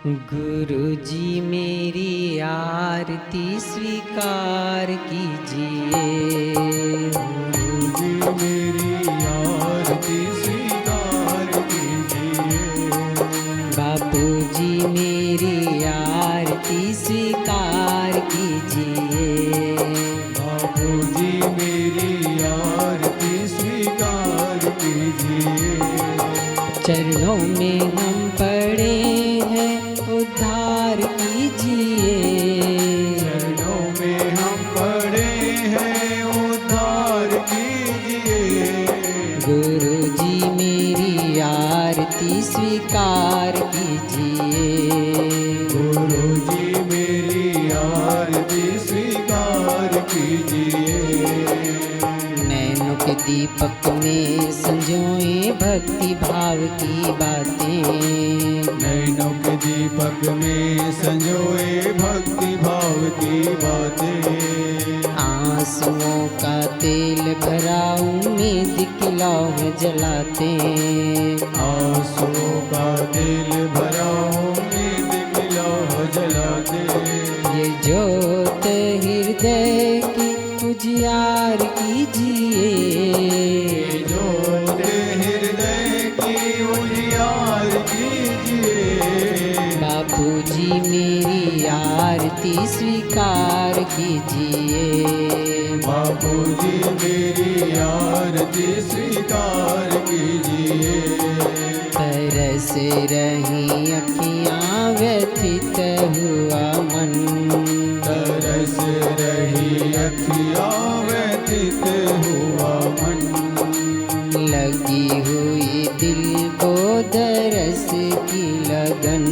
गुरुजी मेरी आरती स्वीकार कीजिए। गुरुजी मेरी आरती स्वीकार कीजिए। बापूजी मेरी आरती स्वीकार कीजिए। बापूजी मेरी आरती स्वीकार कीजिए। चरणों में हम पड़े हैं, उद्धार कीजिए। चरणों में हम पड़े हैं, उद्धार कीजिए। गुरुजी मेरी आरती स्वीकार कीजिए। गुरुजी मेरी आरती स्वीकार कीजिए। नैनों के दीपक में संजोए भक्ति भाव की बातें। नैनों के दीपक में संजोए भक्ति भाव की बातें। आंसुओं का तेल भरा उम्मीद की लौह जलाते। आंसुओं का दिल भरा उम्मीद की लौह जलाते। ये ज्योत हृदय की उजियार कीजिए। ये ज्योत हृदय की उजियार कीजिए। बापूजी मेरी आरती स्वीकार कीजिए। बापूजी मेरी आरती स्वीकार कीजिए। तरस रही अखियाँ व्यथित हुआ मन। तरस रही अखियाँ व्यथित हुआ मन। लगी हुई दिल को दरस की लगन।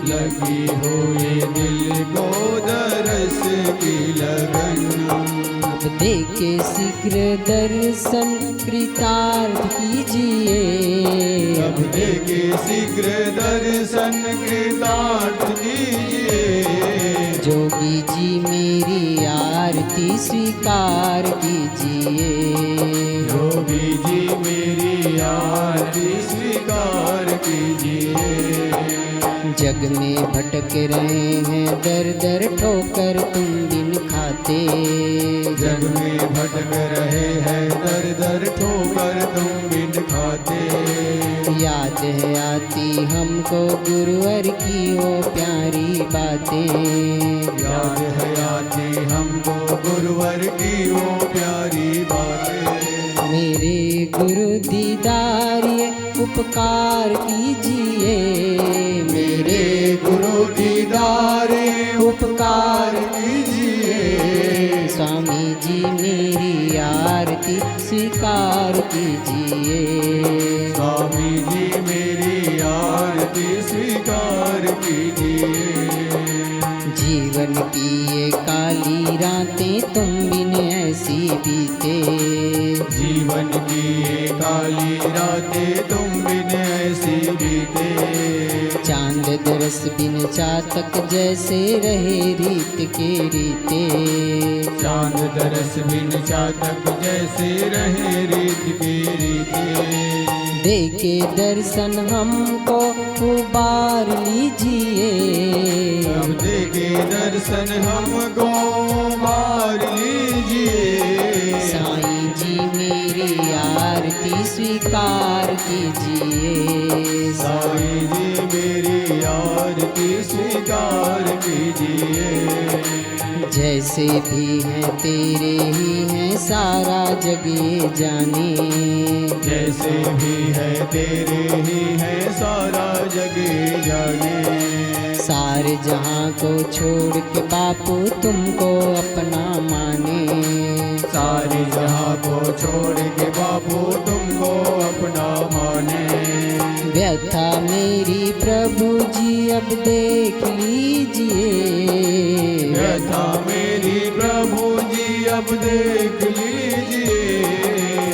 लगी हुई दिल को दरस की लगन। अब देखे शीघ्र दर्शन कृतार्थ कीजिए। अब देखे शीघ्र दर्शन कृतार्थ कीजिए। जोगी जी मेरी आरती स्वीकार कीजिए। योगी जी मेरी आरती स्वीकार कीजिए। जग में भटक रहे हैं दर दर ठोकर तुम बिन खाते। जग में भटक रहे हैं दर दर ठोकर तुम बिन खाते। याद है आती हमको गुरुवर की वो प्यारी बातें। याद है आती हमको गुरुवर की वो प्यारी बातें। मेरे गुरु दीदारिये उपकार कीजिए। मेरे गुरु दीदारे उपकार कीजिए। स्वामी जी मेरी आरती स्वीकार कीजिए। स्वामी जी मेरी आरती स्वीकार कीजिए। जीवन की ये काली रातें तुम बिन ऐसी बीते। जीवन की ये काली रातें तुम बिन ऐसी बीते। चांद दरस बिन चातक जैसे रहे रीत के रीते। चांद दरस बिन चातक जैसे रहे रीत के रीते। देके दर्शन हमको उबार लीजिए। अब देखे दर्शन हमको मार लीजिए। साईं जी मेरी आरती स्वीकार कीजिए। साईं जी मेरी आरती स्वीकार कीजिए। जैसे भी हैं तेरे ही हैं सारा जग ये जाने। जैसे भी है तेरे ही है सारा जग जाने। सारे जहां को छोड़ के बापू तुमको अपना माने। सारे जहां को छोड़ के बापू तुमको अपना माने। व्यथा मेरी प्रभु जी अब देख लीजिए। व्यथा मेरी प्रभु जी अब देख लीजिए।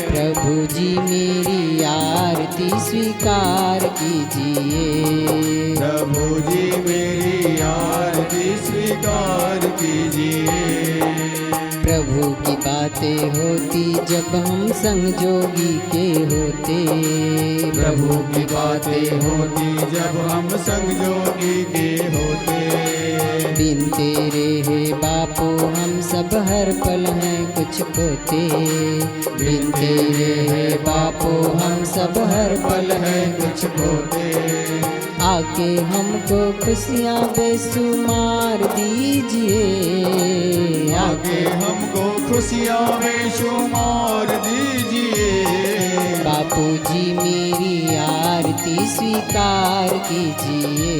प्रभु जी मेरी आरती स्वीकार कीजिए। प्रभु जी मेरी आरती स्वीकार कीजिए। प्रभु की बात बातें होती जब हम संग जोगी के होते। प्रभु की बातें होती जब हम संग जोगी के होते। बिन तेरे हे बापू हम सब हर पल हैं कुछ खोते। बिन तेरे हे बापू हम सब हर पल हैं कुछ खोते। आके हमको खुशियाँ बेशुमार दीजिए। आके हमको खुशियाँ बेशुमार दीजिए। बापू जी मेरी आरती स्वीकार कीजिए।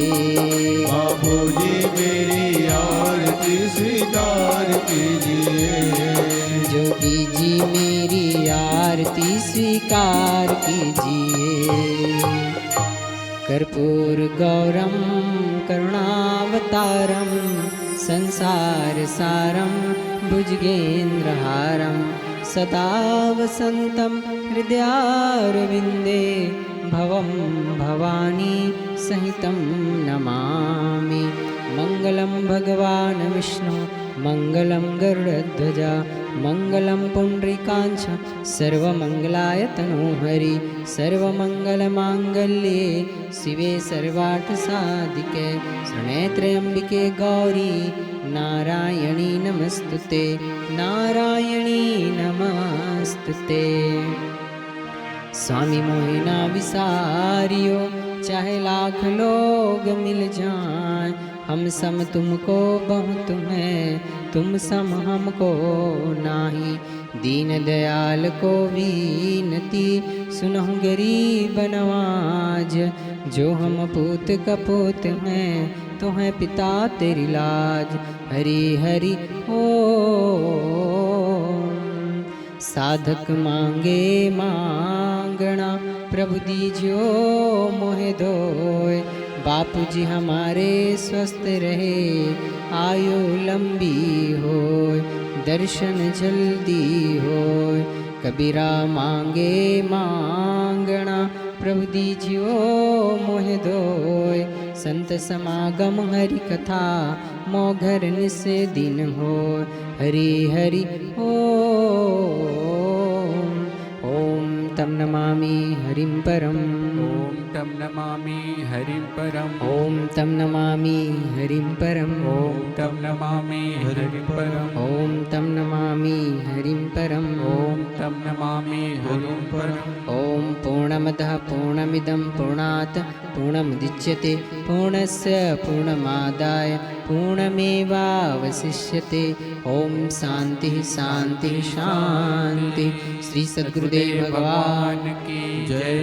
बापू जी मेरी आरती स्वीकार कीजिए। जोगी जी मेरी आरती स्वीकार कीजिए। कर्पूर गौरम करुणावतारम संसार सारम भुजगेन्द्रहारम सदा वसन्तं हृदयारविन्दे भवं भवानी सहितं नमामि। मंगलम भगवान विष्णु मंगलम गरुड़ध्वजा मंगलम पुंडरीकांच सर्वमंगलाय तनोहरि सर्वमंगलमांगल्ये शिवे सर्वार्थसाधिके शरण्ये त्र्यंबिके गौरी नारायणी नमस्तुते नारायणी नमस्तुते। स्वामी मोहे ना विसारियो चाहे लाख लोग मिल जाएं। हम सम तुमको बहु तुम्हें तुम सम हमको नाही। दीन दयाल को विनती सुनहु गरीब नवाज। जो हम पूत कपूत हैं तो हैं पिता तेरी लाज। हरि हरि ओम। साधक मांगे मांगना प्रभु दीजियो मोहे धोए। बापू जी हमारे स्वस्थ रहे आयु लंबी होय दर्शन जल्दी होय। कबीरा मांगे मांगना प्रभु दीजियो मोहे धोय। संत समागम हरि कथा मो घर निस दिन हो। हरि हरि ओम। ओम तम नमामि हरिं परम। ओम तम नमामि हरिं परम। ओम तम नमामि हरिं परम। ओम तम नमामि हरिं परम। ओम तम नमामि हरिं परम। ओम तम नमामि हरिं परम। ओम पूर्णमदः पूर्णमिदं पूर्णात् पूर्णमुदच्यते पूर्णस्य पूर्णमादाय पूर्णमेवावशिष्यते। ओम शांति शांति शांति। श्री सद्गुरुदेव भगवान की जय।